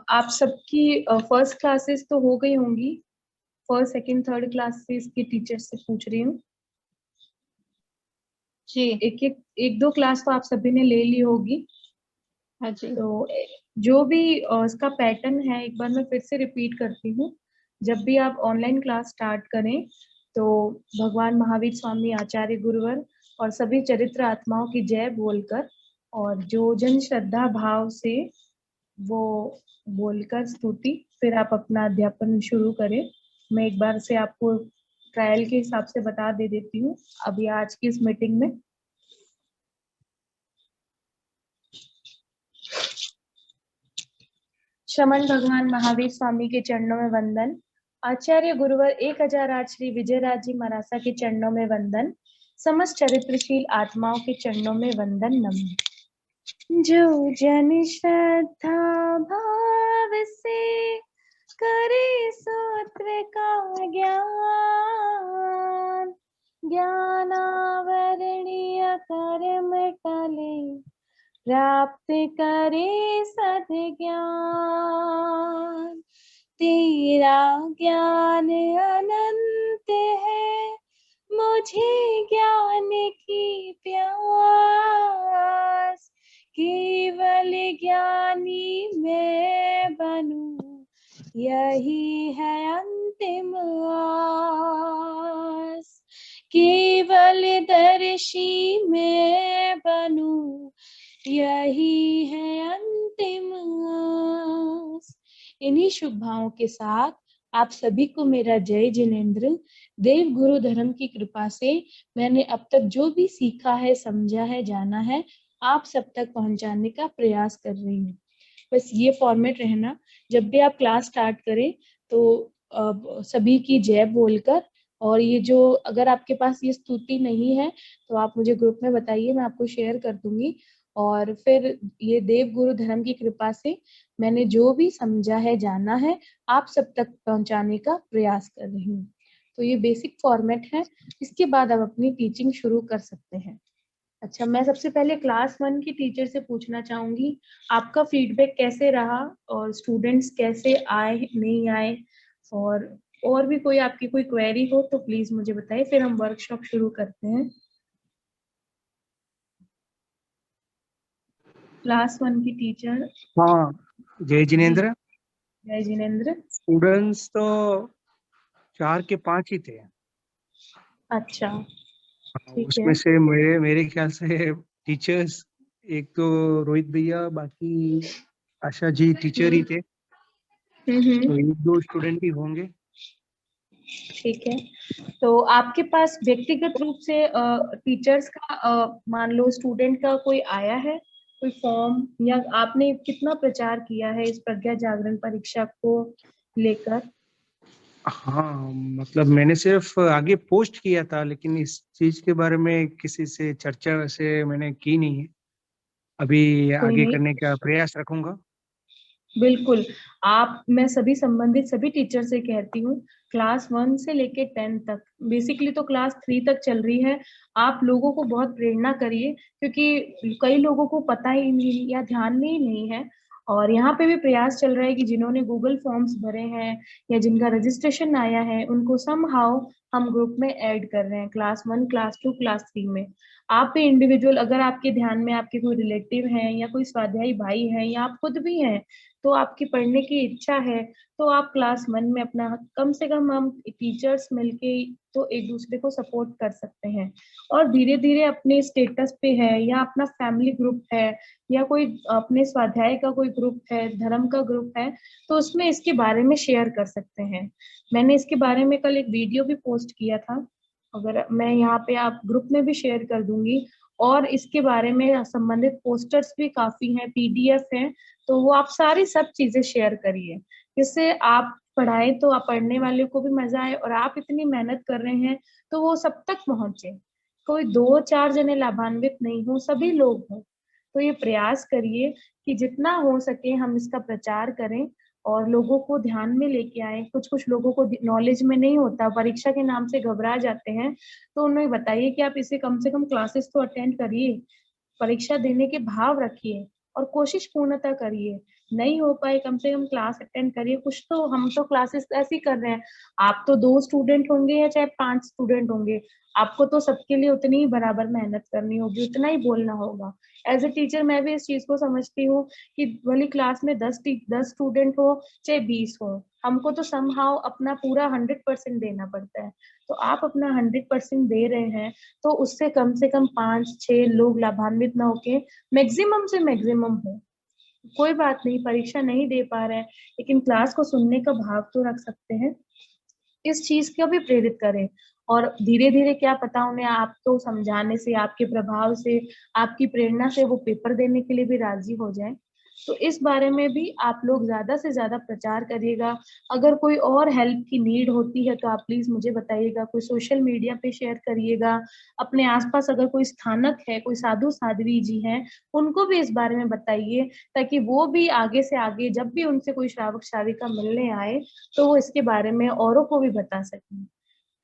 आप सबकी first classes तो हो गई होंगी। फर्स्ट सेकंड थर्ड क्लासेस के टीचर से पूछ रही हूँ। जी। एक दो क्लास तो आप सभी ने ले ली होगी। हाँ जी। तो जो भी इसका पैटर्न है एक बार मैं फिर से रिपीट करती हूँ। जब भी आप ऑनलाइन क्लास स्टार्ट करें तो भगवान महावीर स्वामी आचार्य गुरुवर और सभी चरित्र आत्माओं की जय बोलकर और जो जन श्रद्धा भाव से वो बोलकर स्तुति फिर आप अपना अध्यापन शुरू करें। मैं एक बार से आपको ट्रायल के हिसाब से बता दे देती हूँ अभी आज की इस मीटिंग में। श्रमण भगवान महावीर स्वामी के चरणों में वंदन। आचार्य गुरुवर 1008 श्री विजयराज जी मरासा के चरणों में वंदन। समस्त चरित्रशील आत्माओं के चरणों में वंदन नमः। जो जन श्रद्धा भाव से करे सूत्र का ज्ञान, ज्ञानावरणीय कर्म टले प्राप्त करे सद्ज्ञान। तेरा ज्ञान अनंत है मुझे ज्ञान की प्यास। केवल ज्ञानी मैं बनूं यही है अंतिम आस। केवल दर्शी मैं बनूं यही है अंतिम आस। इन्हीं शुभ भावों के साथ आप सभी को मेरा जय जिनेंद्र। देव गुरु धर्म की कृपा से मैंने अब तक जो भी सीखा है, समझा है, जाना है, आप सब तक पहुंचाने का प्रयास कर रही हूँ। बस ये फॉर्मेट रहना, जब भी आप क्लास स्टार्ट करें तो सभी की जय बोलकर, और ये जो अगर आपके पास ये स्तुति नहीं है तो आप मुझे ग्रुप में बताइए, मैं आपको शेयर कर दूंगी। और फिर ये देव गुरु धर्म की कृपा से मैंने जो भी समझा है, जाना है, आप सब तक पहुंचाने का प्रयास कर रही हूँ। तो ये बेसिक फॉर्मेट है, इसके बाद आप अपनी टीचिंग शुरू कर सकते हैं। अच्छा, मैं सबसे पहले क्लास 1 की टीचर से पूछना चाहूंगी आपका फीडबैक कैसे रहा और स्टूडेंट्स कैसे आए नहीं आए, और भी कोई आपकी कोई क्वेरी हो तो प्लीज मुझे बताइए, फिर हम वर्कशॉप शुरू करते हैं। क्लास 1 की टीचर। हाँ, जय जिनेंद्र। जय जिनेंद्र। स्टूडेंट्स तो 4 के 5 ही थे। अच्छा, ठीक उसमें है। से मेरे ख्याल से टीचर्स एक तो रोहित भैया, बाकी आशा जी टीचर ही थे, तो एक दो स्टूडेंट ही होंगे। ठीक है, तो आपके पास व्यक्तिगत रूप से टीचर्स का मान लो स्टूडेंट का कोई आया है, कोई फॉर्म, या आपने कितना प्रचार किया है इस प्रज्ञा जागरण परीक्षा को लेकर? हाँ, मतलब मैंने सिर्फ आगे पोस्ट किया था, लेकिन इस चीज के बारे में किसी से चर्चा वैसे मैंने की नहीं है। अभी कोई आगे नहीं, करने का प्रयास रखूंगा। बिल्कुल। मैं सभी संबंधित सभी टीचर से कहती हूँ, क्लास 1 से लेके 10 तक, बेसिकली तो क्लास 3 तक चल रही है, आप लोगों को बहुत प्रेरणा करिए, क्योंकि कई लोगों को पता ही नहीं या ध्यान में ही नहीं है। और यहाँ पे भी प्रयास चल रहा है कि जिन्होंने गूगल फॉर्म्स भरे हैं या जिनका रजिस्ट्रेशन आया है उनको समहाउ हम ग्रुप में ऐड कर रहे हैं, क्लास 1, क्लास 2, क्लास 3 में। आप भी इंडिविजुअल, अगर आपके ध्यान में आपके कोई रिलेटिव हैं या कोई स्वाध्यायी भाई हैं या आप खुद भी हैं, तो आपकी पढ़ने की इच्छा है, तो आप क्लास 1 में अपना, कम से कम हम टीचर्स मिलके तो एक दूसरे को सपोर्ट कर सकते हैं। और धीरे धीरे अपने स्टेटस पे है या अपना फैमिली ग्रुप है या कोई अपने स्वाध्याय का कोई ग्रुप है, धर्म का ग्रुप है, तो उसमें इसके बारे में शेयर कर सकते हैं। मैंने इसके बारे में कल एक वीडियो भी पोस्ट किया था, अगर मैं यहाँ पे आप ग्रुप में भी शेयर कर दूंगी। और इसके बारे में संबंधित पोस्टर्स भी काफी हैं, पीडीएफ हैं, तो वो आप सारी सब चीजें शेयर करिए, जिससे आप पढ़ाए तो आप पढ़ने वाले को भी मजा आए, और आप इतनी मेहनत कर रहे हैं तो वो सब तक पहुंचे, कोई 2-4 जने लाभान्वित नहीं हो, सभी लोग हों। तो ये प्रयास करिए कि जितना हो सके हम इसका प्रचार करें और लोगों को ध्यान में लेके आए। कुछ कुछ लोगों को नॉलेज में नहीं होता, परीक्षा के नाम से घबरा जाते हैं, तो उन्हें बताइए कि आप इसे कम से कम क्लासेस तो अटेंड करिए, परीक्षा देने के भाव रखिए और कोशिश पूर्णतः करिए। नहीं हो पाए कम से कम क्लास अटेंड करिए कुछ। तो हम तो क्लासेस ऐसी कर रहे हैं, आप तो 2 स्टूडेंट होंगे या चाहे 5 स्टूडेंट होंगे, आपको तो सबके लिए उतनी ही बराबर मेहनत करनी होगी, उतना ही बोलना होगा। एज ए टीचर मैं भी इस चीज को समझती हूँ कि भली क्लास में 10 स्टूडेंट हो चाहे 20 हो, हमको तो समहाउ अपना पूरा 100% देना पड़ता है। तो आप अपना 100% दे रहे हैं, तो उससे कम से कम 5-6 लोग लाभान्वित ना होके मैक्सिमम से मैक्सिमम हो। कोई बात नहीं, परीक्षा नहीं दे पा रहे हैं, लेकिन क्लास को सुनने का भाव तो रख सकते हैं। इस चीज को भी प्रेरित करें, और धीरे धीरे क्या पता उन्हें आपको समझाने से, आपके प्रभाव से, आपकी प्रेरणा से वो पेपर देने के लिए भी राजी हो जाए। तो इस बारे में भी आप लोग ज्यादा से ज्यादा प्रचार करिएगा। अगर कोई और हेल्प की नीड होती है तो आप प्लीज मुझे बताइएगा, कोई सोशल मीडिया पे शेयर करिएगा। अपने आसपास अगर कोई स्थानक है, कोई साधु साध्वी जी हैं, उनको भी इस बारे में बताइए, ताकि वो भी आगे से आगे जब भी उनसे कोई श्रावक श्राविका मिलने आए तो वो इसके बारे में औरों को भी बता सकें।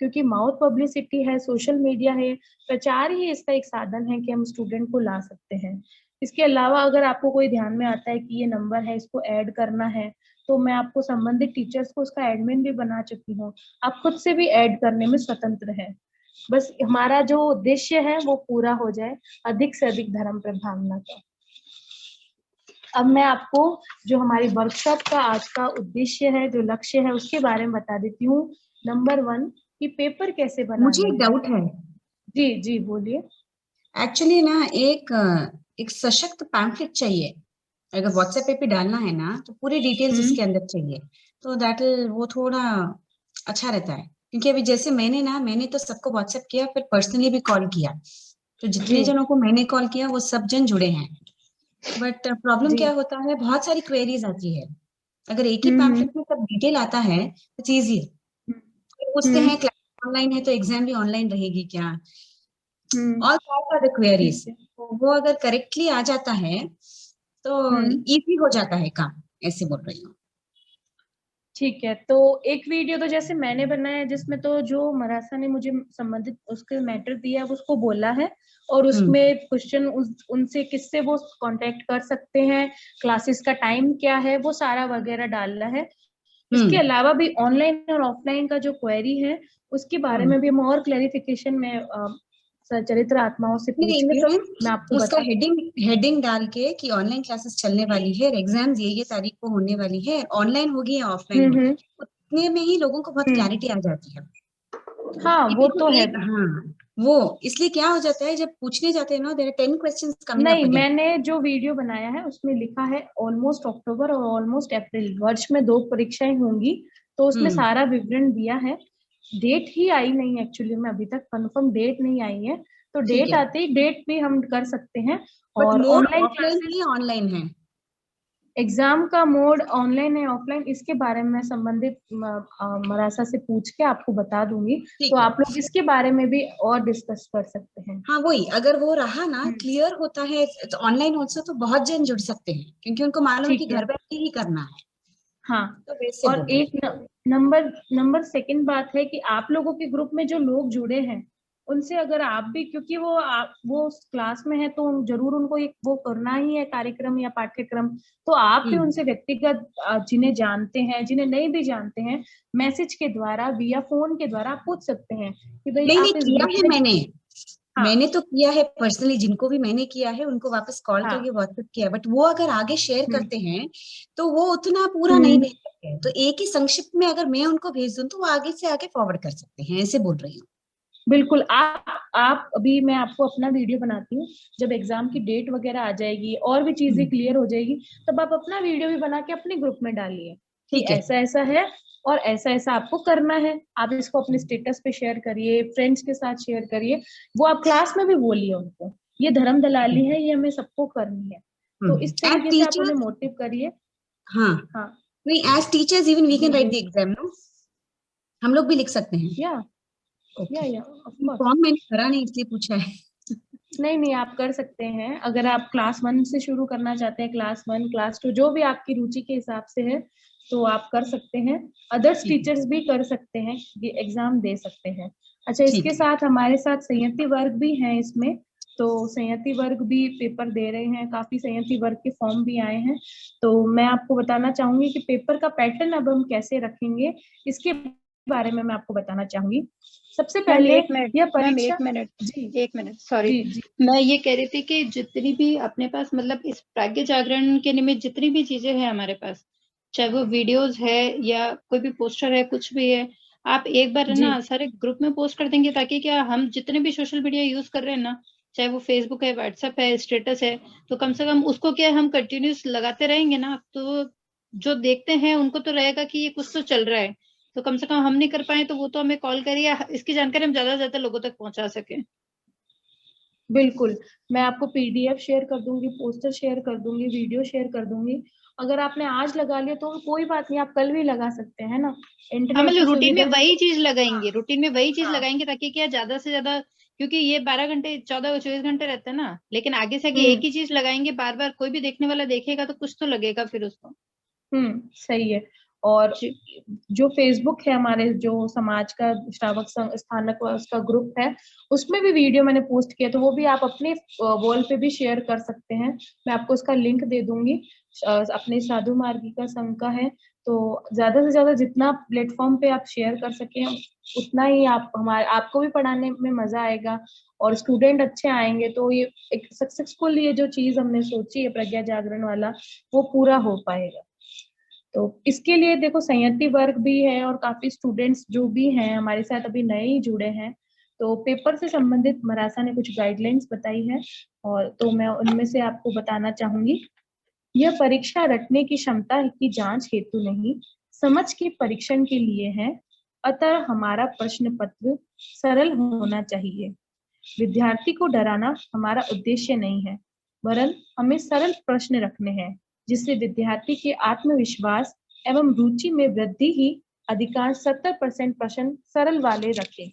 क्योंकि माउथ पब्लिसिटी है, सोशल मीडिया है, प्रचार ही इसका एक साधन है कि हम स्टूडेंट को ला सकते हैं। इसके अलावा अगर आपको कोई ध्यान में आता है कि ये नंबर है, इसको ऐड करना है, तो मैं आपको संबंधित टीचर्स को उसका एडमिन भी बना चुकी हूँ। आप खुद से भी ऐड करने में स्वतंत्र हैं। बस हमारा जो उद्देश्य है वो पूरा हो जाए, अधिक से अधिक धर्म प्रभावना का। अब मैं आपको जो हमारी वर्कशॉप का आज का उद्देश्य है, जो लक्ष्य है, उसके बारे में बता देती हूँ। नंबर 1 कि पेपर कैसे मुझे बनाना एक डाउट है। जी जी बोलिए। एक्चुअली ना एक सशक्त पैम्फलेट चाहिए। अगर व्हाट्सएप पे डालना है ना तो पूरी डिटेल्स उसके अंदर चाहिए, तो दैट वो थोड़ा अच्छा रहता है। क्योंकि अभी जैसे मैंने तो सबको व्हाट्सएप किया, फिर पर्सनली भी कॉल किया, तो जितने जनों को मैंने कॉल किया वो सब जन जुड़े हैं। बट प्रॉब्लम क्या होता है, बहुत सारी क्वेरीज आती है। अगर एक ही पैम्फलेट में सब डिटेल आता है इट्स इजी। पूछते हैं क्लास ऑनलाइन है तो एग्जाम भी ऑनलाइन रहेगी क्या, all type of the queries. वो अगर करेक्टली आ जाता है तो इजी हो जाता है काम, ऐसे बोल रही हूँ। ठीक है, तो एक वीडियो तो जैसे मैंने बनाया है, जिसमें तो जो मरासा ने मुझे संबंधित उसके मैटर दिया उसको बोला है, और उसमें क्वेश्चन उनसे किससे वो कांटेक्ट कर सकते हैं, क्लासेस का टाइम क्या है, वो सारा वगैरह डालना है। इसके अलावा भी ऑनलाइन और ऑफलाइन का जो क्वेरी है उसके बारे में भी हम और क्लैरिफिकेशन में चरित्र आत्माओं से पूछ के मैं आपको उसका हेडिंग डाल के कि ऑनलाइन क्लासेस चलने वाली है, एग्जाम्स ये तारीख को होने वाली है, ऑनलाइन होगी या ऑफलाइन होगी, उतने में ही लोगों को बहुत क्लैरिटी आ जाती है। हाँ वो तो है। हाँ वो इसलिए क्या हो जाता है, जब पूछने जाते हैं ना there are 10 questions coming up. नहीं, मैंने जो वीडियो बनाया है उसमें लिखा है ऑलमोस्ट अक्टूबर और ऑलमोस्ट अप्रैल, वर्ष में 2 परीक्षाएं होंगी, तो उसमें सारा विवरण दिया है। डेट ही आई नहीं एक्चुअली में, अभी तक कंफर्म डेट नहीं आई है, तो डेट आते ही डेट भी हम कर सकते हैं। और ऑनलाइन क्लासेस ऑनलाइन है, एग्जाम का मोड ऑनलाइन है ऑफलाइन, इसके बारे में मैं संबंधित मरासा से पूछ के आपको बता दूंगी, तो आप लोग इसके बारे में भी और डिस्कस कर सकते हैं। हाँ वही, अगर वो रहा ना क्लियर होता है ऑनलाइन ऑल्सो, तो बहुत जन जुड़ सकते हैं, क्योंकि उनको मालूम है कि घर बैठ के ही करना है। हाँ, तो वैसे और एक नंबर सेकंड बात है कि आप लोगों के ग्रुप में जो लोग जुड़े हैं उनसे अगर आप भी, क्योंकि वो क्लास में है तो जरूर उनको एक वो करना ही है कार्यक्रम या पाठ्यक्रम, तो आप भी उनसे व्यक्तिगत जिन्हें जानते हैं, जिन्हें नहीं भी जानते हैं, मैसेज के द्वारा विया फोन के द्वारा आप पूछ सकते हैं कि भाई आप इस किया है मैंने तो किया है पर्सनली, जिनको भी मैंने किया है उनको वापस कॉल करके व्हाट्सएप किया, बट वो अगर आगे शेयर करते हैं तो वो उतना पूरा नहीं भेज सकते, तो एक ही संक्षिप्त में अगर मैं उनको भेज दूं तो वो आगे से आगे फॉरवर्ड कर सकते हैं, ऐसे बोल रही हूँ। बिल्कुल, आप अभी मैं आपको अपना वीडियो बनाती हूँ, जब एग्जाम की डेट वगैरह आ जाएगी और भी चीजें क्लियर हो जाएगी, तब आप अपना वीडियो भी बना के अपने ग्रुप में डालिए कि ऐसा ऐसा है और ऐसा ऐसा आपको करना है। आप इसको अपने स्टेटस पे शेयर करिए, फ्रेंड्स के साथ शेयर करिए, वो आप क्लास में भी बोलिए उनको, ये धर्म दलाली है, ये हमें सबको करनी है। तो इस तरीके से आप उन्हें मोटिव करिए। हाँ नहीं, as teachers even we can write the exam, no हम लोग भी लिख सकते हैं। या फॉर्म मैंने भरा नहीं इसलिए पूछा है। नहीं, आप कर सकते हैं। अगर आप क्लास 1 से शुरू करना चाहते हैं, क्लास 1 क्लास 2 जो भी आपकी रुचि के हिसाब से है, तो आप कर सकते हैं। अदर्स टीचर्स भी कर सकते हैं, ये एग्जाम दे सकते हैं। अच्छा, इसके साथ हमारे साथ संयति वर्ग भी हैं इसमें, तो संयति वर्ग भी पेपर दे रहे हैं, काफी संयति वर्ग के फॉर्म भी आए हैं। तो मैं आपको बताना चाहूंगी कि पेपर का पैटर्न अब हम कैसे रखेंगे, इसके बारे में मैं आपको बताना चाहूंगी। सबसे पहले यह परीक्षा, एक मिनट सॉरी, जी जी मैं ये कह रही थी कि जितनी भी अपने पास मतलब इस प्राज्ञ जागरण के निमित्त जितनी भी चीजें हैं हमारे पास, चाहे वो वीडियोस है या कोई भी पोस्टर है, कुछ भी है, आप एक बार जी ना सारे ग्रुप में पोस्ट कर देंगे, ताकि क्या हम जितने भी सोशल मीडिया यूज कर रहे हैं ना, चाहे वो फेसबुक है, व्हाट्सएप है, स्टेटस है, तो कम से कम उसको क्या हम कंटिन्यूस लगाते रहेंगे ना, तो जो देखते हैं उनको तो रहेगा कि ये कुछ तो चल रहा है। तो कम से कम हम नहीं कर पाए तो वो तो हमें कॉल करिए, इसकी जानकारी हम ज्यादा से ज्यादा लोगों तक पहुंचा सके। बिल्कुल, मैं आपको पीडीएफ शेयर कर दूंगी, पोस्टर शेयर कर दूंगी, वीडियो शेयर कर दूंगी। अगर आपने आज लगा लिया तो कोई बात नहीं, आप कल भी लगा सकते हैं ना, हाँ, इंटरनेट मतलब की रूटीन में सुविधा है वही तो। चीज लगाएंगे, हाँ रूटीन में वही चीज हाँ लगाएंगे, ताकि क्या ज्यादा से ज्यादा, क्योंकि ये 12 घंटे 14 24 घंटे रहते हैं ना, लेकिन आगे से आगे एक ही चीज लगाएंगे बार बार, कोई भी देखने वाला देखेगा तो कुछ तो लगेगा फिर उसको। सही है। और जी जो फेसबुक है हमारे जो समाज का श्रावक स्थानक उसका ग्रुप है, उसमें भी वीडियो मैंने पोस्ट किया, तो वो भी आप अपने वॉल पे भी शेयर कर सकते हैं। मैं आपको उसका लिंक दे दूंगी। अपने साधु मार्गिका संघ का है, तो ज्यादा से ज्यादा जितना प्लेटफॉर्म पे आप शेयर कर सकें उतना ही आपको भी पढ़ाने में मजा आएगा और स्टूडेंट अच्छे आएंगे। तो ये एक सक्सेसफुल, ये जो चीज हमने सोची है प्रज्ञा जागरण वाला, वो पूरा हो पाएगा। तो इसके लिए देखो संयति वर्ग भी है और काफी स्टूडेंट्स जो भी हैं हमारे साथ अभी नए ही जुड़े हैं। तो पेपर से संबंधित मरासा ने कुछ गाइडलाइंस बताई है, और तो मैं उनमें से आपको बताना चाहूंगी। यह परीक्षा रटने की क्षमता की जांच हेतु नहीं, समझ के परीक्षण के लिए है। अतः हमारा प्रश्न पत्र सरल होना चाहिए। विद्यार्थी को डराना हमारा उद्देश्य नहीं है, वरन हमें सरल प्रश्न रखने हैं, जिससे विद्यार्थी के आत्मविश्वास एवं रुचि में वृद्धि ही। अधिकांश 70% प्रश्न सरल वाले रखें।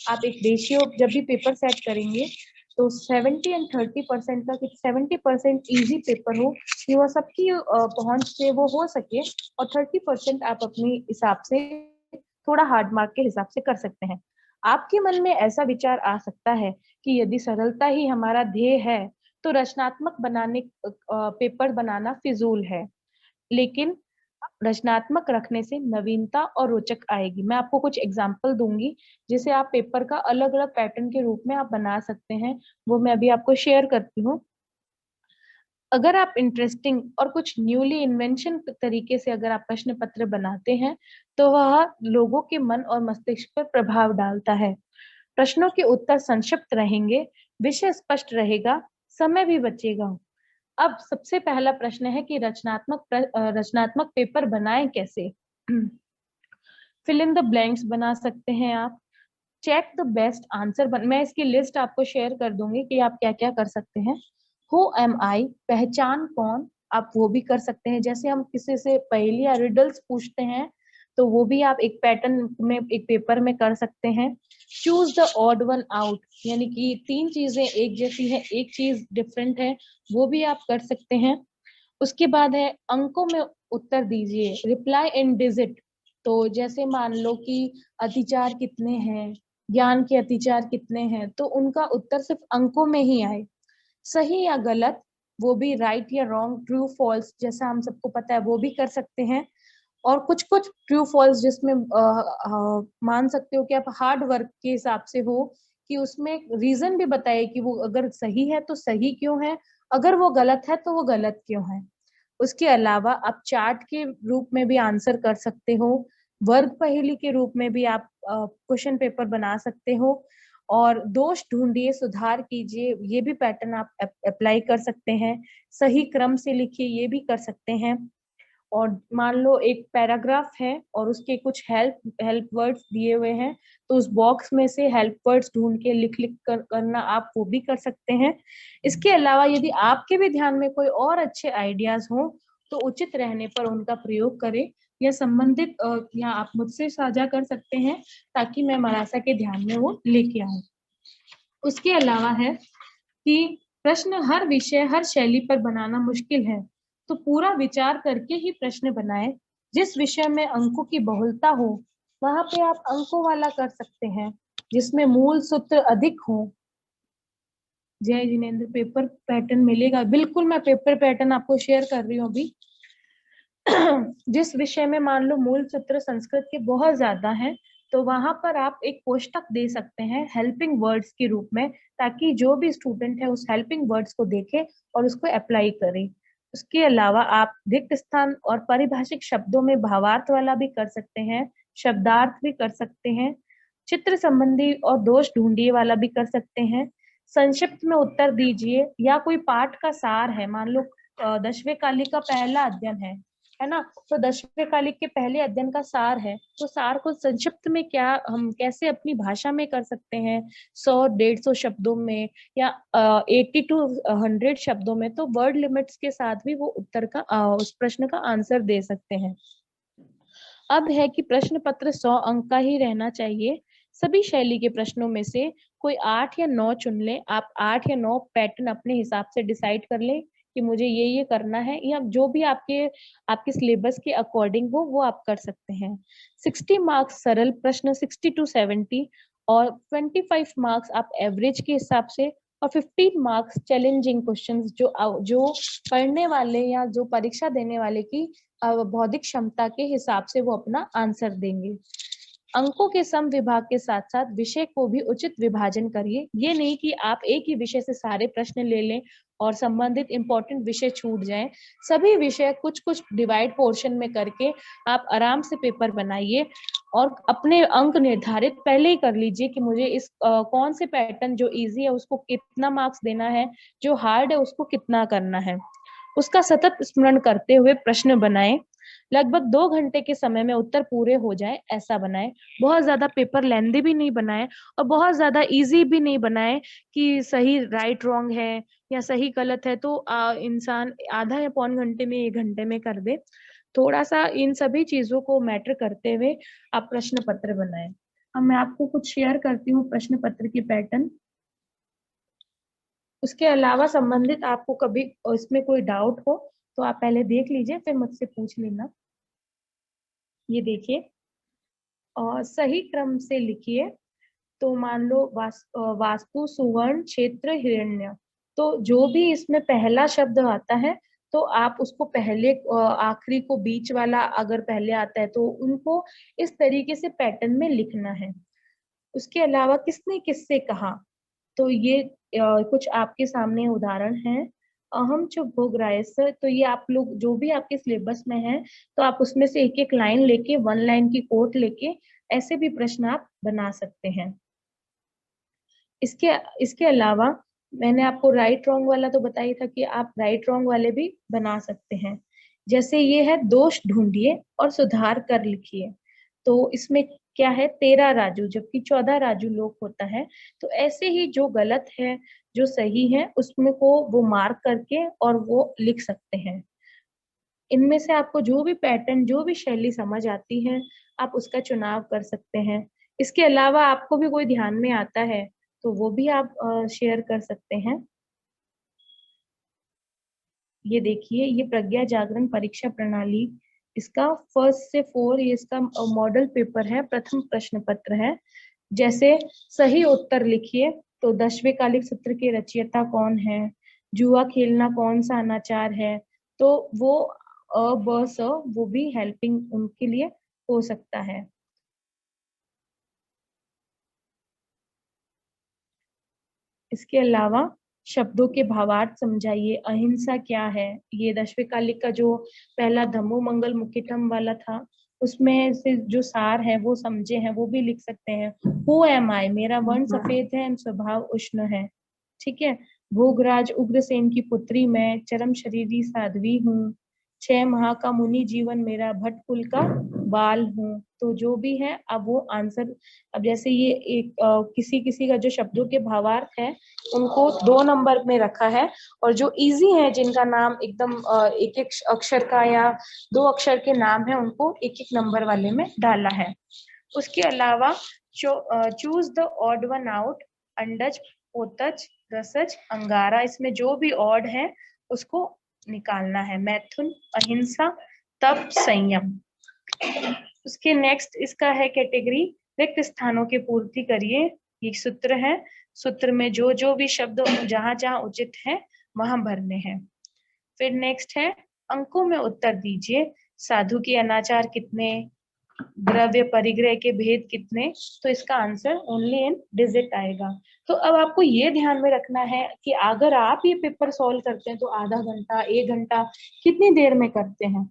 आप एक रेशियो जब भी पेपर सेट करेंगे तो 70 एंड 30% का, 70% इजी पेपर हो कि वह सबकी पहुंच से वो हो सके, और 30% आप अपने हिसाब से थोड़ा हार्ड मार्क के हिसाब से कर सकते हैं। आपके मन में ऐसा विचार आ सकता है कि यदि सरलता ही हमारा ध्येय है तो रचनात्मक पेपर बनाना फिजूल है, लेकिन रचनात्मक रखने से नवीनता और रोचक आएगी। मैं आपको कुछ एग्जाम्पल दूंगी जिसे आप पेपर का अलग अलग पैटर्न के रूप में आप बना सकते हैं, वो मैं अभी आपको शेयर करती हूँ। अगर आप इंटरेस्टिंग और कुछ न्यूली इन्वेंशन तरीके से अगर आप प्रश्न पत्र बनाते हैं तो वह लोगों के मन और मस्तिष्क पर प्रभाव डालता है। प्रश्नों के उत्तर संक्षिप्त रहेंगे, विषय स्पष्ट रहेगा, समय भी बचेगा। अब सबसे पहला प्रश्न है कि रचनात्मक पेपर बनाएं कैसे। फिल इन द ब्लैंक्स बना सकते हैं आप। चेक द बेस्ट आंसर मैं इसकी लिस्ट आपको शेयर कर दूंगी कि आप क्या क्या कर सकते हैं। हु एम आई, पहचान कौन, आप वो भी कर सकते हैं। जैसे हम किसी से पहेली या रिडल्स पूछते हैं तो वो भी आप एक पैटर्न में एक पेपर में कर सकते हैं। Choose the odd one out, यानी कि 3 चीजें एक जैसी है, एक चीज डिफरेंट है, वो भी आप कर सकते हैं। उसके बाद है अंकों में उत्तर दीजिए, रिप्लाई इन डिजिट। तो जैसे मान लो कि अतिचार कितने हैं, ज्ञान के अतिचार कितने हैं, तो उनका उत्तर सिर्फ अंकों में ही आए। सही या गलत, वो भी राइट या रॉन्ग, ट्रू फॉल्स जैसा हम सबको पता है वो भी कर सकते हैं। और कुछ कुछ ट्रू फॉल्स जिसमें मान सकते हो कि आप हार्ड वर्क के हिसाब से हो, कि उसमें रीजन भी बताए कि वो अगर सही है तो सही क्यों है, अगर वो गलत है तो वो गलत क्यों है। उसके अलावा आप चार्ट के रूप में भी आंसर कर सकते हो, वर्ग पहेली के रूप में भी आप क्वेश्चन पेपर बना सकते हो, और दोष ढूंढिए, सुधार कीजिए, ये भी पैटर्न आप अप्लाई कर सकते हैं। सही क्रम से लिखिए, ये भी कर सकते हैं। और मान लो एक पैराग्राफ है और उसके कुछ हेल्प वर्ड्स दिए हुए हैं, तो उस बॉक्स में से हेल्प वर्ड्स ढूंढ के लिख करना आप वो भी कर सकते हैं। इसके अलावा यदि आपके भी ध्यान में कोई और अच्छे आइडियाज हो तो उचित रहने पर उनका प्रयोग करें, या संबंधित या आप मुझसे साझा कर सकते हैं ताकि मैं मरासा के ध्यान में वो लेके आऊं। उसके अलावा है कि प्रश्न हर विषय हर शैली पर बनाना मुश्किल है, तो पूरा विचार करके ही प्रश्न बनाएं। जिस विषय में अंकों की बहुलता हो वहां पे आप अंकों वाला कर सकते हैं, जिसमें मूल सूत्र अधिक हो जय जिनेंद्र, पेपर पैटर्न मिलेगा, बिल्कुल मैं पेपर पैटर्न आपको शेयर कर रही हूँ अभी। जिस विषय में मान लो मूल सूत्र संस्कृत के बहुत ज्यादा हैं, तो वहां पर आप एक कोष्टक दे सकते हैं हेल्पिंग वर्ड्स के रूप में, ताकि जो भी स्टूडेंट है उस हेल्पिंग वर्ड्स को देखे और उसको अप्लाई करे। उसके अलावा आप रिक्त स्थान और पारिभाषिक शब्दों में भावार्थ वाला भी कर सकते हैं, शब्दार्थ भी कर सकते हैं, चित्र संबंधी और दोष ढूंढिए वाला भी कर सकते हैं, संक्षिप्त में उत्तर दीजिए, या कोई पाठ का सार है, मान लो 10वें कालिक का पहला अध्ययन है ना, तो 10वें कालिक के पहले अध्ययन का सार है, तो सार को संक्षिप्त में क्या हम कैसे अपनी भाषा में कर सकते हैं, 100-150 शब्दों में या 80 to 100 शब्दों में, तो वर्ड लिमिट्स के साथ भी वो उत्तर का उस प्रश्न का आंसर दे सकते हैं। अब है कि प्रश्न पत्र 100 अंक का ही रहना चाहिए। सभी शैली के प्रश्नों में से कोई 8 या 9 चुन ले। आप 8 या 9 पैटर्न अपने हिसाब से डिसाइड कर ले कि मुझे ये करना है, या जो भी आपके सिलेबस के अकॉर्डिंग वो आप कर सकते हैं। 60 मार्क्स सरल प्रश्न 60 to 70 और 25 मार्क्स आप एवरेज के हिसाब से, और 15 मार्क्स चैलेंजिंग क्वेश्चंस जो पढ़ने वाले या जो परीक्षा देने वाले की बौद्धिक क्षमता के हिसाब से वो अपना आंसर देंगे। अंकों के सम विभाग के साथ साथ विषय को भी उचित विभाजन करिए। ये नहीं कि आप एक ही विषय से सारे प्रश्न ले लें और संबंधित इंपॉर्टेंट विषय छूट जाएं। सभी विषय कुछ कुछ डिवाइड पोर्शन में करके आप आराम से पेपर बनाइए और अपने अंक निर्धारित पहले ही कर लीजिए कि मुझे इस कौन से पैटर्न जो इजी है उसको कितना मार्क्स देना है, जो हार्ड है उसको कितना करना है। उसका सतत स्मरण करते हुए प्रश्न बनाएं। लगभग 2 घंटे के समय में उत्तर पूरे हो जाए ऐसा बनाएं। बहुत ज्यादा पेपर लेंदी भी नहीं बनाएं और बहुत ज्यादा इजी भी नहीं बनाएं कि सही राइट रॉन्ग है या सही गलत है तो इंसान आधा या पौन घंटे में 1 घंटे में कर दे। थोड़ा सा इन सभी चीजों को मैटर करते हुए आप प्रश्न पत्र बनाएं। अब मैं आपको कुछ शेयर करती हूँ प्रश्न पत्र की पैटर्न। उसके अलावा संबंधित आपको कभी इसमें कोई डाउट हो तो आप पहले देख लीजिए, फिर मुझसे पूछ लेना। ये देखिए, और सही क्रम से लिखिए। तो मान लो वास्तु, सुवर्ण, क्षेत्र, हिरण्य, तो जो भी इसमें पहला शब्द आता है तो आप उसको पहले आखिरी को बीच वाला अगर पहले आता है तो उनको इस तरीके से पैटर्न में लिखना है। उसके अलावा किसने किससे कहा, तो ये कुछ आपके सामने उदाहरण हैं। अहम चुप भोग रायस, तो ये आप लोग जो भी आपके सिलेबस में है तो आप उसमें से एक एक लाइन लेके 1 लाइन की कोट लेके ऐसे भी प्रश्न आप बना सकते हैं। इसके अलावा मैंने आपको राइट रॉन्ग वाला तो बताया था कि आप राइट रॉन्ग वाले भी बना सकते हैं। जैसे ये है दोष ढूंढिए और सुधार कर लिखिए, तो इसमें क्या है 13 राजू जबकि 14 राजू लोग होता है। तो ऐसे ही जो गलत है जो सही है उसमें को वो मार्क करके और वो लिख सकते हैं। इनमें से आपको जो भी पैटर्न जो भी शैली समझ आती है आप उसका चुनाव कर सकते हैं। इसके अलावा आपको भी कोई ध्यान में आता है तो वो भी आप शेयर कर सकते हैं। ये देखिए, ये प्रज्ञा जागरण परीक्षा प्रणाली, इसका 1 से 4 ये इसका मॉडल पेपर है, प्रथम प्रश्न पत्र है। जैसे सही उत्तर लिखिए, तो 10वें कालिक सूत्र के रचयिता कौन है, जुआ खेलना कौन सा अनाचार है, तो वो ब स वो भी हेल्पिंग उनके लिए हो सकता है। इसके अलावा शब्दों के भावार्थ समझाइए। अहिंसा क्या है, ये 10वें कालिक का जो पहला धम्मो मंगल मुक्तिटम वाला था उसमें से जो सार है वो समझे हैं, वो भी लिख सकते हैं। हु एम आई, मेरा वर्ण सफेद है, स्वभाव उष्ण है, ठीक है। भोगराज उग्रसेन की पुत्री मैं, चरम शरीरी साध्वी हूँ, 6 माह का मुनि जीवन मेरा, भट्ट कुल का बाल हूँ। तो जो भी है अब वो आंसर, अब जैसे ये एक किसी किसी का जो शब्दों के भावार्थ है उनको 2 नंबर में रखा है, और जो इजी है जिनका नाम एकदम एक एक अक्षर का या 2 अक्षर के नाम है उनको एक एक नंबर वाले में डाला है। उसके अलावा choose the odd one out, अंडज, पोतज, रसज, अंगारा, इसमें जो भी ऑड है उसको निकालना है। मैथुन, अहिंसा, तप, संयम। उसके नेक्स्ट इसका है कैटेगरी रिक्त स्थानों की पूर्ति करिए, ये सूत्र है। सूत्र में जो जो भी शब्द जहां जहां उचित है वहां भरने हैं। फिर नेक्स्ट है अंकों में उत्तर दीजिए। साधु के अनाचार कितने, द्रव्य परिग्रह के भेद कितने, तो इसका आंसर ओनली इन डिजिट आएगा। तो अब आपको ये ध्यान में रखना है कि अगर आप ये पेपर सॉल्व करते हैं तो आधा घंटा 1 घंटा कितनी देर में करते हैं।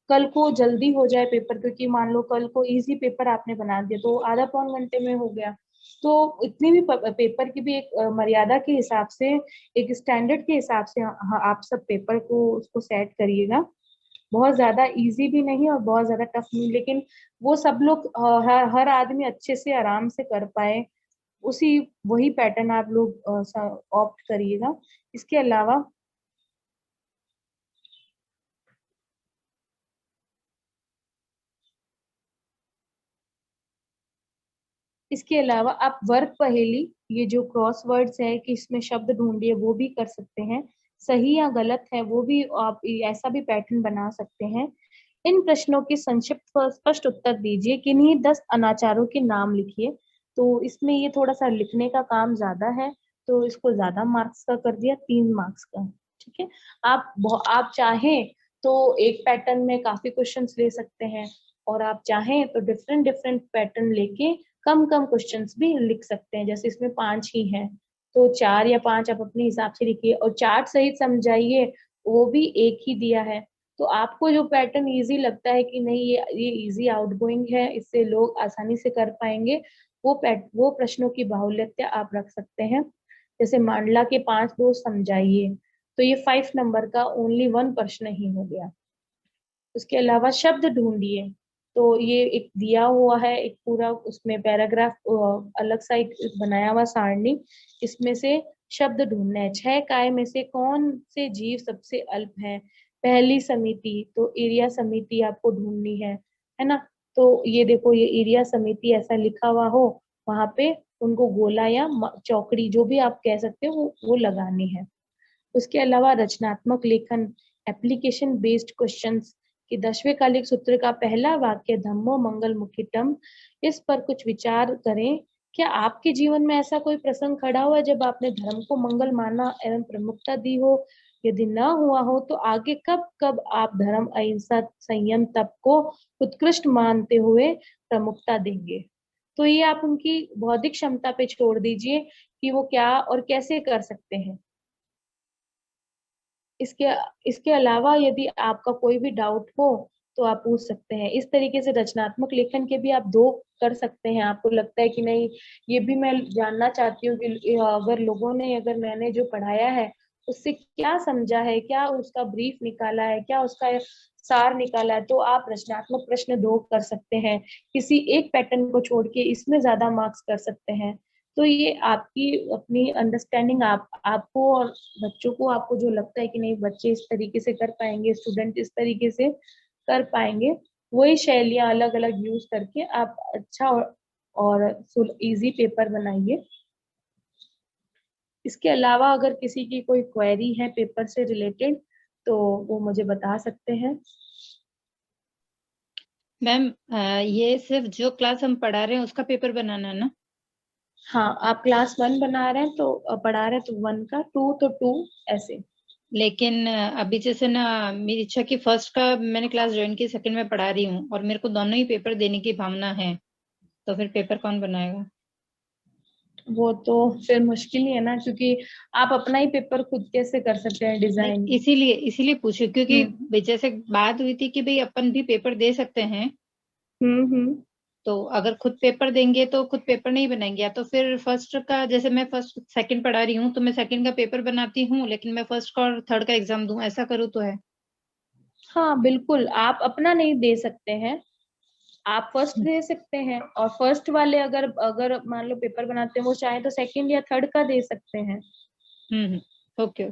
कल को जल्दी हो जाए पेपर, क्योंकि मान लो कल को इजी पेपर आपने बना दिया तो आधा पौन घंटे में हो गया। तो इतनी भी पेपर की भी एक मर्यादा के हिसाब से, एक स्टैंडर्ड के हिसाब से आप सब पेपर को उसको सेट करिएगा। बहुत ज्यादा इजी भी नहीं और बहुत ज्यादा टफ नहीं, लेकिन वो सब लोग हर आदमी अच्छे से आराम से कर पाए उसी वही पैटर्न आप लोग ऑप्ट करिएगा। इसके अलावा आप वर्ग पहेली, ये जो क्रॉस वर्ड्स है कि इसमें शब्द ढूंढिए, वो भी कर सकते हैं। सही या गलत है वो भी आप ऐसा भी पैटर्न बना सकते हैं। इन प्रश्नों के संक्षिप्त व स्पष्ट उत्तर दीजिए। किन्हीं 10 अनाचारों के नाम लिखिए। तो इसमें ये थोड़ा सा लिखने का काम ज्यादा है, तो इसको ज्यादा मार्क्स का कर दिया, 3 मार्क्स का। ठीक है, आप चाहें तो एक पैटर्न में काफी क्वेश्चंस ले सकते हैं, और आप चाहें तो डिफरेंट डिफरेंट पैटर्न लेके कम कम क्वेश्चंस भी लिख सकते हैं। जैसे इसमें 5 ही हैं, तो 4 या 5 आप अपने हिसाब से लिखिए और चार्ट सहित समझाइए, वो भी एक ही दिया है। तो आपको जो पैटर्न इजी लगता है कि नहीं ये इजी आउटगोइंग है, इससे लोग आसानी से कर पाएंगे, वो प्रश्नों की बाहुल्यता आप रख सकते हैं। जैसे मांडला के 5 दोष समझाइए, तो ये 5 नंबर का ओनली 1 प्रश्न ही हो गया। उसके अलावा शब्द ढूंढिए, तो ये एक दिया हुआ है एक पूरा उसमें पैराग्राफ, अलग सा एक बनाया हुआ सारणी, इसमें से शब्द ढूंढना है। 6 काय में से कौन से जीव सबसे अल्प है। पहली समिति, तो एरिया समिति आपको ढूंढनी है ना। तो ये देखो, ये एरिया समिति ऐसा लिखा हुआ हो, वहां पे उनको गोला या चौकड़ी जो भी आप कह सकते हो वो लगानी है। उसके अलावा रचनात्मक लेखन, एप्लीकेशन बेस्ड क्वेश्चंस कि 10वें कालिक सूत्र का पहला वाक्य धम्मो मंगल मुखितम, इस पर कुछ विचार करें। क्या आपके जीवन में ऐसा कोई प्रसंग खड़ा हुआ जब आपने धर्म को मंगल माना एवं प्रमुखता दी हो। यदि न हुआ हो तो आगे कब कब आप धर्म, अहिंसा, संयम, तप को उत्कृष्ट मानते हुए प्रमुखता देंगे। तो ये आप उनकी बौद्धिक क्षमता पे छोड़ दीजिए कि वो क्या और कैसे कर सकते हैं। इसके अलावा यदि आपका कोई भी डाउट हो तो आप पूछ सकते हैं। इस तरीके से रचनात्मक लेखन के भी आप 2 कर सकते हैं। आपको लगता है कि नहीं ये भी मैं जानना चाहती हूँ कि अगर मैंने जो पढ़ाया है उससे क्या समझा है, क्या उसका ब्रीफ निकाला है, क्या उसका सार निकाला है, तो आप रचनात्मक प्रश्न 2 कर सकते हैं। किसी एक पैटर्न को छोड़ के इसमें ज्यादा मार्क्स कर सकते हैं। तो ये आपकी अपनी अंडरस्टैंडिंग, आपको और बच्चों को, आपको जो लगता है कि नहीं बच्चे इस तरीके से कर पाएंगे, स्टूडेंट इस तरीके से कर पाएंगे, वही शैलियां अलग अलग यूज करके आप अच्छा और इजी पेपर बनाइए। इसके अलावा अगर किसी की कोई क्वेरी है पेपर से रिलेटेड तो वो मुझे बता सकते हैं। मैम ये सिर्फ जो क्लास हम पढ़ा रहे हैं उसका पेपर बनाना है ना। हाँ, आप क्लास 1 बना रहे हैं तो पढ़ा रहे हैं तो 1 का, 2 तो 2 ऐसे। लेकिन अभी जैसे ना मेरी इच्छा की फर्स्ट का मैंने क्लास ज्वाइन की, सेकंड में पढ़ा रही हूँ और मेरे को दोनों ही पेपर देने की भावना है, तो फिर पेपर कौन बनाएगा। वो तो फिर मुश्किल ही है ना, क्योंकि आप अपना ही पेपर खुद कैसे कर सकते हैं डिजाइन। इसीलिए पूछे क्योंकि जैसे बात हुई थी कि भाई अपन भी पेपर दे सकते हैं। तो अगर खुद पेपर देंगे तो खुद पेपर नहीं बनाएंगे, या तो फिर फर्स्ट का, जैसे मैं फर्स्ट सेकंड पढ़ा रही हूँ तो मैं सेकंड का पेपर बनाती हूँ लेकिन मैं फर्स्ट का और थर्ड का एग्जाम दूं, ऐसा करूँ तो है। हाँ बिल्कुल, आप अपना नहीं दे सकते हैं, आप फर्स्ट दे सकते हैं, और फर्स्ट वाले अगर अगर मान लो पेपर बनाते हैं वो चाहे तो सेकंड या थर्ड का दे सकते हैं। ओके।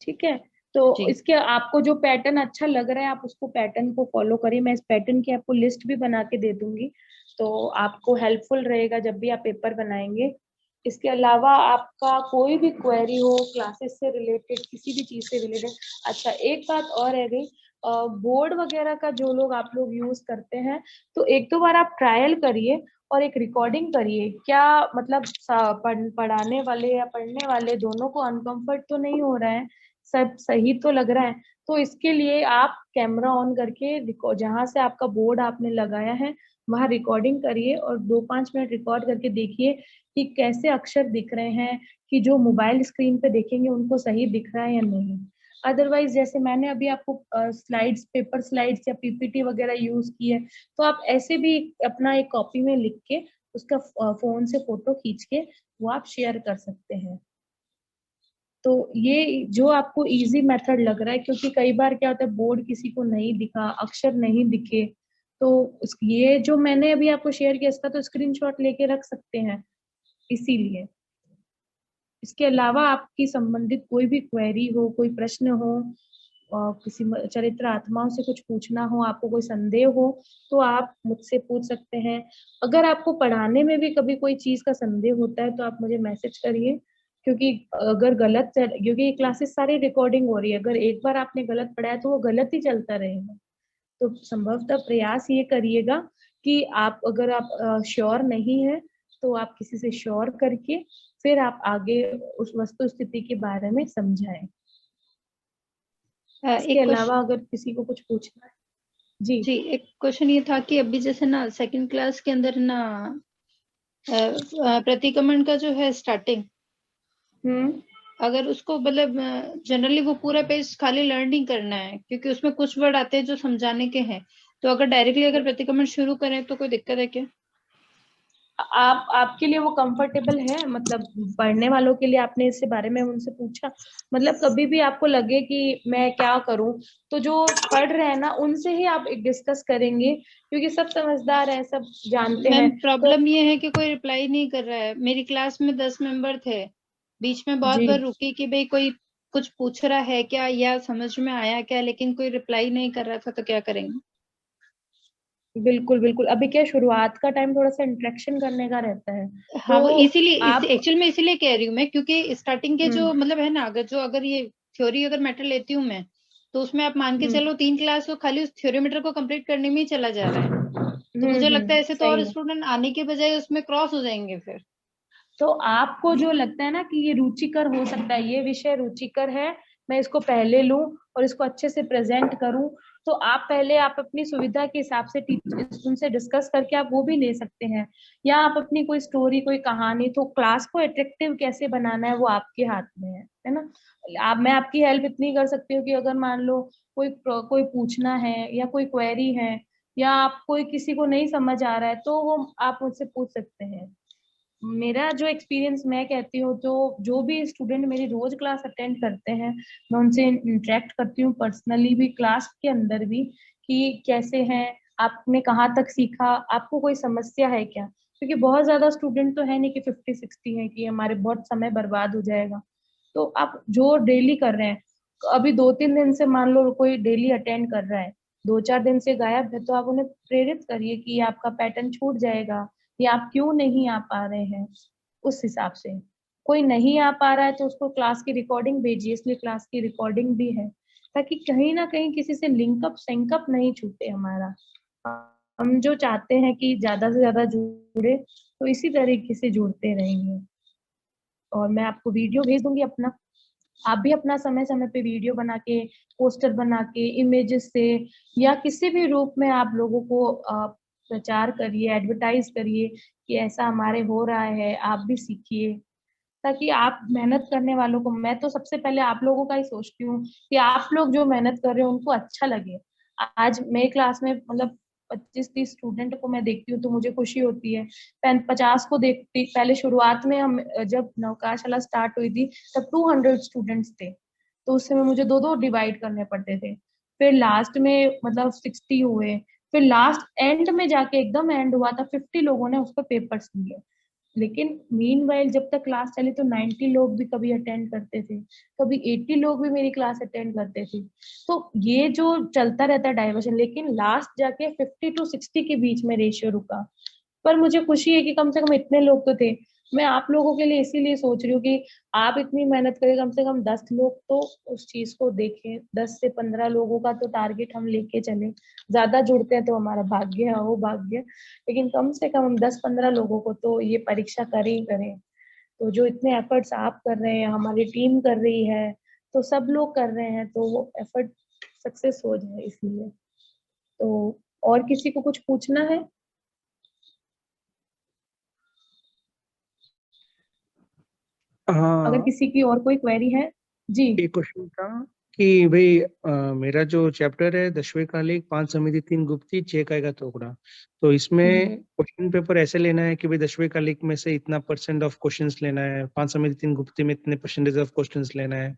ठीक है, तो इसके आपको जो पैटर्न अच्छा लग रहा है आप उसको पैटर्न को फॉलो करिए। मैं इस पैटर्न की आपको लिस्ट भी बना के दे दूंगी, तो आपको हेल्पफुल रहेगा जब भी आप पेपर बनाएंगे। इसके अलावा आपका कोई भी क्वेरी हो क्लासेस से रिलेटेड, किसी भी चीज से रिलेटेड। अच्छा, एक बात और रह गई, बोर्ड वगैरह का जो लोग आप लोग यूज करते हैं, तो एक दो बार आप ट्रायल करिए और एक रिकॉर्डिंग करिए, क्या मतलब पढ़ाने वाले या पढ़ने वाले दोनों को अनकंफर्ट तो नहीं हो रहा है, सब सही तो लग रहा है। तो इसके लिए आप कैमरा ऑन करके जहां से आपका बोर्ड आपने लगाया है वहां रिकॉर्डिंग करिए और 2-5 मिनट रिकॉर्ड करके देखिए कि कैसे अक्षर दिख रहे हैं, कि जो मोबाइल स्क्रीन पे देखेंगे उनको सही दिख रहा है या नहीं। अदरवाइज जैसे मैंने अभी आपको स्लाइड्स, पेपर स्लाइड्स या पीपीटी वगैरह यूज की है, तो आप ऐसे भी अपना एक कॉपी में लिख के उसका फोन से फोटो खींच के वो आप शेयर कर सकते हैं। तो ये जो आपको इजी मेथड लग रहा है, क्योंकि कई बार क्या होता है बोर्ड किसी को नहीं दिखा, अक्षर नहीं दिखे, तो ये जो मैंने अभी आपको शेयर किया इसका तो स्क्रीनशॉट लेके रख सकते हैं। इसीलिए इसके अलावा आपकी संबंधित कोई भी क्वेरी हो, कोई प्रश्न हो, किसी चरित्र आत्माओं से कुछ पूछना हो, आपको कोई संदेह हो, तो आप मुझसे पूछ सकते हैं। अगर आपको पढ़ाने में भी कभी कोई चीज का संदेह होता है तो आप मुझे मैसेज करिए, क्योंकि अगर क्योंकि ये क्लासेस सारी रिकॉर्डिंग हो रही है, अगर एक बार आपने गलत पढ़ाया तो वो गलत ही चलता रहेगा। तो संभवतः प्रयास ये करिएगा कि आप अगर आप श्योर नहीं है तो आप किसी से श्योर करके फिर आप आगे उस वस्तु स्थिति के बारे में समझाएं। इसके अलावा अगर किसी को कुछ पूछना है जी एक क्वेश्चन ये था कि अभी जैसे ना सेकंड क्लास के अंदर ना प्रतिक्रमण का जो है स्टार्टिंग, अगर उसको मतलब जनरली वो पूरा पेज खाली लर्निंग करना है, क्योंकि उसमें कुछ वर्ड आते हैं जो समझाने के हैं, तो अगर डायरेक्टली अगर प्रतिक्रमण शुरू करें तो कोई दिक्कत है क्या? आपके लिए वो कंफर्टेबल है? मतलब पढ़ने वालों के लिए आपने इससे बारे में उनसे पूछा? मतलब कभी भी आपको लगे कि मैं क्या करूं, तो जो पढ़ रहे हैं ना उनसे ही आप डिस्कस करेंगे, क्योंकि सब समझदार हैं, सब जानते हैं। प्रॉब्लम ये है कि कोई रिप्लाई नहीं कर रहा है। मेरी क्लास में 10 मेंबर थे, बीच में बहुत बार रुकी कि भाई कोई कुछ पूछ रहा है क्या या समझ में आया क्या, लेकिन कोई रिप्लाई नहीं कर रहा था, तो क्या करेंगे? बिल्कुल बिल्कुल, अभी क्या शुरुआत का टाइम थोड़ा सा इंटरेक्शन करने का रहता है। हाँ, तो वो इसीलिए एक्चुअल में इसीलिए कह रही हूँ मैं, क्योंकि स्टार्टिंग के जो मतलब है ना, अगर ये थ्योरी अगर मैटर लेती हूँ मैं, तो उसमें आप मान के चलो 3 क्लास तो खाली उस थ्योरी मैटर को कंप्लीट करने में ही चला जा रहा है। तो मुझे लगता है ऐसे तो और स्टूडेंट आने के बजाय उसमें क्रॉस हो जाएंगे फिर। तो आपको जो लगता है ना कि ये रुचिकर हो सकता है, ये विषय रुचिकर है, मैं इसको पहले लूं और इसको अच्छे से प्रेजेंट करूं, तो आप पहले आप अपनी सुविधा के हिसाब से उनसे डिस्कस करके आप वो भी ले सकते हैं। या आप अपनी कोई स्टोरी, कोई कहानी, तो क्लास को अट्रैक्टिव कैसे बनाना है वो आपके हाथ में है ना। मैं आपकी हेल्प इतनी कर सकती हूँ कि अगर मान लो कोई पूछना है या कोई क्वेरी है या आप कोई किसी को नहीं समझ आ रहा है, तो वो आप मुझसे पूछ सकते हैं। मेरा जो एक्सपीरियंस मैं कहती हूँ, तो जो भी स्टूडेंट मेरी रोज क्लास अटेंड करते हैं, मैं उनसे इंटरेक्ट करती हूँ पर्सनली भी, क्लास के अंदर भी, कि कैसे हैं, आपने कहाँ तक सीखा, आपको कोई समस्या है क्या, क्योंकि बहुत ज्यादा स्टूडेंट तो है नहीं कि 50-60 है कि हमारे बहुत समय बर्बाद हो जाएगा। तो आप जो डेली कर रहे हैं, अभी 2-3 दिन से मान लो कोई डेली अटेंड कर रहा है, 2-4 दिन से गायब है, तो आप उन्हें प्रेरित करिए कि आपका पैटर्न छूट जाएगा या आप क्यों नहीं आ पा रहे हैं। उस हिसाब से कोई नहीं आ पा रहा है तो उसको क्लास की रिकॉर्डिंग भेजिए, इसलिए क्लास की रिकॉर्डिंग भी है, ताकि कहीं ना कहीं किसी से लिंकअप सिंकअप नहीं छूटे हमारा। हम जो चाहते हैं कि ज्यादा से ज्यादा जुड़े, तो इसी तरीके से जुड़ते रहेंगे। और मैं आपको वीडियो भेज दूंगी अपना, आप भी अपना समय समय पे वीडियो बना के, पोस्टर बना के, इमेजेस से या किसी भी रूप में आप लोगों को प्रचार करिए, एडवर्टाइज करिए कि ऐसा हमारे हो रहा है, आप भी सीखिए, ताकि आप मेहनत करने वालों को, मैं तो सबसे पहले आप लोगों का ही सोचती हूँ कि आप लोग जो मेहनत कर रहे हो उनको अच्छा लगे। आज मेरी क्लास में मतलब 25-30 स्टूडेंट को मैं देखती हूँ तो मुझे खुशी होती है। 50 को देखती, पहले शुरुआत में हम जब नवकाशाला स्टार्ट हुई थी तब 200 स्टूडेंट्स थे, तो उस समय मुझे 2-2 डिवाइड करने पड़ते थे। फिर लास्ट में मतलब 60 हुए, फिर लास्ट एंड में जाके एकदम एंड हुआ था 50 लोगों ने उस पर पेपर्स लिए। लेकिन मीनवाइल जब तक क्लास चली तो 90 लोग भी कभी अटेंड करते थे, कभी 80 लोग भी मेरी क्लास अटेंड करते थे। तो ये जो चलता रहता है डाइवर्शन, लेकिन लास्ट जाके 50 to 60 के बीच में रेशियो रुका। पर मुझे खुशी है कि कम से कम इतने लोग तो थे। मैं आप लोगों के लिए इसीलिए सोच रही हूँ कि आप इतनी मेहनत करें, कम से कम 10 लोग तो उस चीज को देखें, 10 से 15 लोगों का तो टारगेट हम लेके चले। ज्यादा जुड़ते हैं तो हमारा भाग्य है, वो भाग्य, लेकिन कम से कम हम 10-15 लोगों को तो ये परीक्षा करें ही करें। तो जो इतने एफर्ट्स आप कर रहे हैं, हमारी टीम कर रही है, तो सब लोग कर रहे हैं, तो वो एफर्ट सक्सेस हो जाए इसलिए। तो और किसी को कुछ पूछना है? अगर हाँ, किसी की और कोई क्वेरी है। जी। एक क्वेश्चन था कि भाई मेरा जो चैप्टर है 10वें कालिक 5 समिति 3 गुप्ती 6 काय का टुकड़ा, तो इसमें क्वेश्चन पेपर ऐसे लेना है कि भाई 10वें कालिक में से इतना % ऑफ क्वेश्चंस लेना है, 5 समिति 3 गुप्ती में इतने % ऑफ क्वेश्चंस लेना है,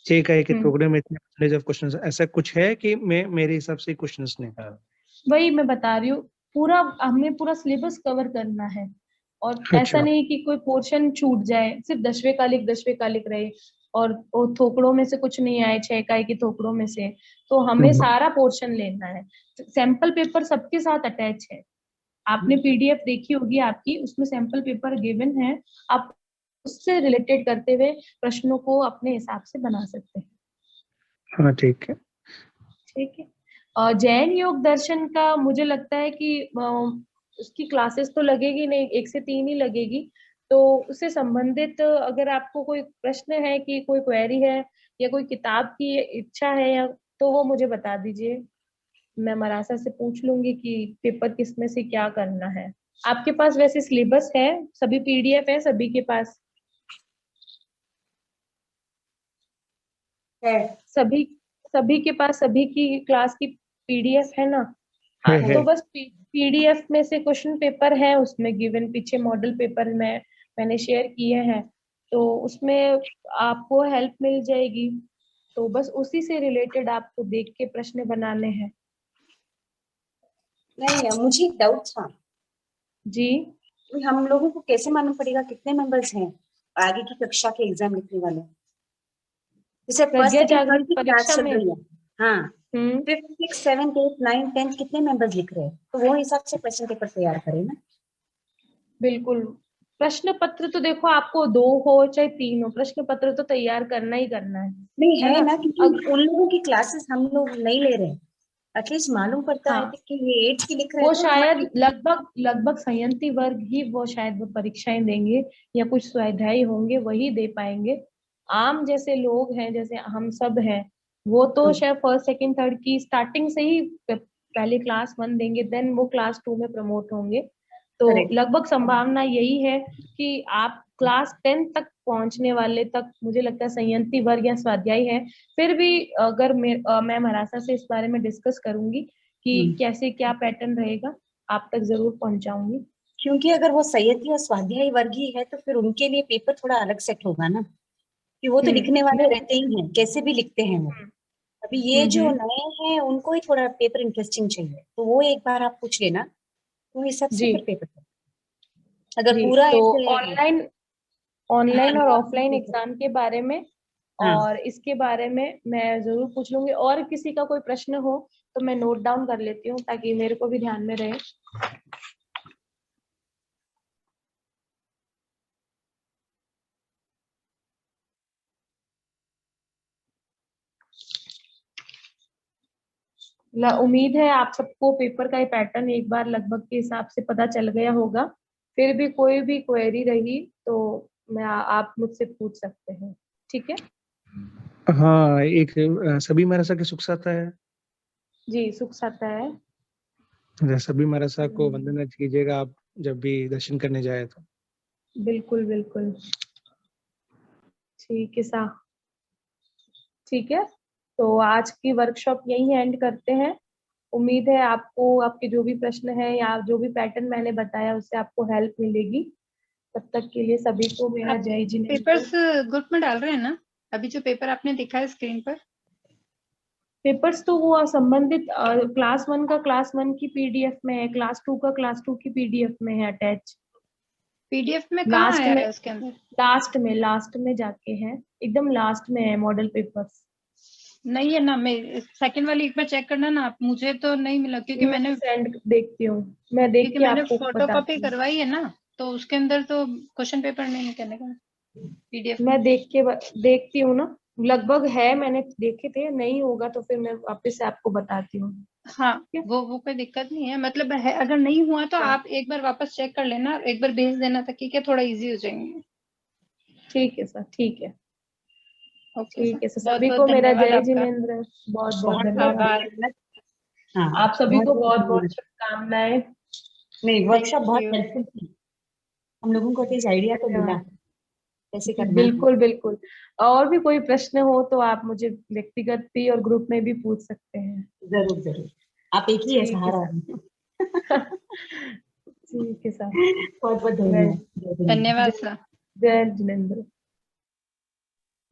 6 काय के टुकड़े में इतने % ऑफ क्वेश्चंस, ऐसा कुछ है कि मैं मेरे हिसाब से क्वेश्चंस निकाल? वही मैं बता रही हूँ, पूरा हमें पूरा सिलेबस कवर करना है, और ऐसा अच्छा। नहीं कि कोई पोर्शन छूट जाए, सिर्फ 10वें कालिक रहे और वो थोकड़ों में से कुछ नहीं आए, 6 इकाई के थोकड़ों में से। तो हमें सारा पोर्शन लेना है। सैंपल पेपर सबके साथ अटैच है, आपने पीडीएफ देखी होगी आपकी, उसमें सैंपल पेपर गिवन है, आप उससे रिलेटेड करते हुए प्रश्नों को अपने हिसाब से बना सकते हैं। हाँ ठीक है। ठीक है। जैन योग दर्शन का मुझे लगता है कि उसकी क्लासेस तो लगेगी नहीं, 1 से 3 ही लगेगी। तो उससे संबंधित अगर आपको कोई प्रश्न है, कि कोई क्वेरी है या कोई किताब की इच्छा है, या तो वो मुझे बता दीजिए, मैं मरासा से पूछ लूंगी कि पेपर किस में से क्या करना है। आपके पास वैसे सिलेबस है, सभी पीडीएफ है सभी के पास? है। सभी सभी के पास सभी की क्लास की पीडीएफ है ना? हाँ, है। तो बस पीडीएफ में से क्वेश्चन पेपर है उसमें गिवन, पीछे मॉडल पेपर में मैंने शेयर किए हैं, तो उसमें आपको हेल्प मिल जाएगी। तो बस उसी से रिलेटेड आपको देख के प्रश्न बनाने हैं। नहीं, मुझे एक डाउट था, जी। हम लोगों को कैसे मालूम पड़ेगा कितने मेंबर्स हैं आगे की कक्षा के एग्जाम लिखने वाले? जैसे फर्स्ट प्रज्ञा सेकंड थर्ड जागृत की क्लास परीक्षा चल में। रही है, हाँ, हम्म। 5th 6th 7th 8th 9th 10th कितने मेंबर्स लिख रहे हैं, तो वो हिसाब से क्वेश्चन पेपर तैयार करें ना। बिल्कुल। प्रश्न पत्र तो देखो, आपको 2 हो चाहे 3 हो, प्रश्न पत्र तो तैयार करना ही करना नहीं है है ना? ना, क्योंकि उन लोगों की क्लासेस हम लोग नहीं ले रहे हैं, एटलीस्ट मालूम पड़ता है हाँ, कि ये 8th की लिख रहे वो हैं तो शायद हमारे। लगभग लगभग संयंत्री वर्ग ही वो शायद वो परीक्षाएं देंगे, या कुछ स्वाध्यायी होंगे वही दे पाएंगे। आम जैसे लोग हैं, जैसे हम सब हैं, वो तो शायद फर्स्ट सेकंड थर्ड की स्टार्टिंग से ही पहले क्लास 1 देंगे, देन वो क्लास 2 में प्रमोट होंगे। तो करेक्ट। लगभग संभावना यही है कि आप क्लास 10 तक पहुंचने वाले तक, मुझे लगता है संयंत्री वर्ग या स्वाध्यायी है। फिर भी अगर मैं मरासा से इस बारे में डिस्कस करूंगी कि कैसे क्या पैटर्न रहेगा, आप तक जरूर पहुंचाऊंगी। क्योंकि अगर वो संयंत्री या स्वाध्यायी वर्गीय है तो फिर उनके लिए पेपर थोड़ा अलग सेट होगा ना, कि वो तो लिखने वाले बिल्कुल। रहते ही हैं, कैसे भी लिखते हैं वो। अभी ये जो हम्म। नए हैं उनको ही थोड़ा पेपर इंटरेस्टिंग चाहिए, तो वो एक बार आप पूछ लेना, तो हिसाब से जी। फिर पेपर अगर जी, पूरा तो ऐसे। ऑनलाइन हाँ, ऑनलाइन और नॉर्मल ऑफलाइन पेपर। एग्जाम के बारे में हाँ, और इसके बारे में मैं जरूर पूछ लूंगी, और किसी का कोई प्रश्न हो तो मैं नोट डाउन कर लेती हूँ, ताकि मेरे को भी ध्यान में रहे। उम्मीद है आप सबको पेपर का ये पैटर्न एक बार लगभग के हिसाब से पता चल गया होगा। फिर भी कोई भी क्वेरी रही तो आप मुझसे पूछ सकते हैं। ठीक है। हाँ, एक सभी मरासा के सुख साता है, जी, सुख साता है। सभी मरासा को वंदना कीजिएगा आप जब भी दर्शन करने जाए तो। बिल्कुल बिल्कुल। ठीक है सा ठीक है। तो आज की वर्कशॉप यही एंड करते हैं। उम्मीद है आपको आपके जो भी प्रश्न है या जो भी पैटर्न मैंने बताया उससे आपको हेल्प मिलेगी। तब तक के लिए सभी को मेरा आप जय जिनेन्द्र। पेपर्स ग्रुप में डाल रहे हैं ना? अभी जो पेपर आपने दिखा है स्क्रीन पर, पेपर्स तो वो संबंधित क्लास 1 का क्लास 1 की पीडीएफ में है, क्लास 2 का क्लास 2 की पीडीएफ में है अटैच। पीडीएफ में कहाँ लास्ट आया में है उसके अंदर? लास्ट में जाके है, एकदम लास्ट में है मॉडल पेपर्स। नहीं है ना, मैं सेकंड वाली एक बार चेक करना ना आप, मुझे तो नहीं मिला क्योंकि मैं मैंने सेंड देखती हूँ, मैं देख के आपको फोटोकॉपी बताती हूँ। करवाई है ना। तो उसके अंदर तो क्वेश्चन पेपर नहीं है कहने का, PDF मैं देखती हूँ ना, लगभग है, मैंने देखे थे, नहीं होगा तो फिर मैं वापस से आपको बताती हूँ। हाँ, ठीक है? वो कोई दिक्कत नहीं है, मतलब है, अगर नहीं हुआ तो हाँ। आप एक बार वापस चेक कर लेना, एक बार भेज देना ताकि क्या थोड़ा इजी हो जाएंगे। ठीक है सर, ठीक है, ओके ठीक है सर। बहुत सभी बहुत को मेरा धन्यवाद जय आपका। जिनेंद्र, बहुत बहुत बहुत बहुत धन्यवाद। आभार। धन्यवाद। हाँ, आप सभी को बहुत बहुत धन्यवाद। शुभकामनाएं। नहीं, वर्कशॉप Thank बहुत you. हेल्पफुल थी, हम लोगों को एटलीस्ट आइडिया तो मिला धन्यवाद। कैसे करना है। बिल्कुल बिल्कुल। और भी कोई प्रश्न हो तो आप मुझे व्यक्तिगत भी और ग्रुप में भी पूछ सकते हैं। जरूर जरूर, आप एक ही है ठीक है सहारा। सर। ठीक है सर। बहुत बहुत जय धन्यवाद। धन्यवाद सर। जय जिनेंद्र।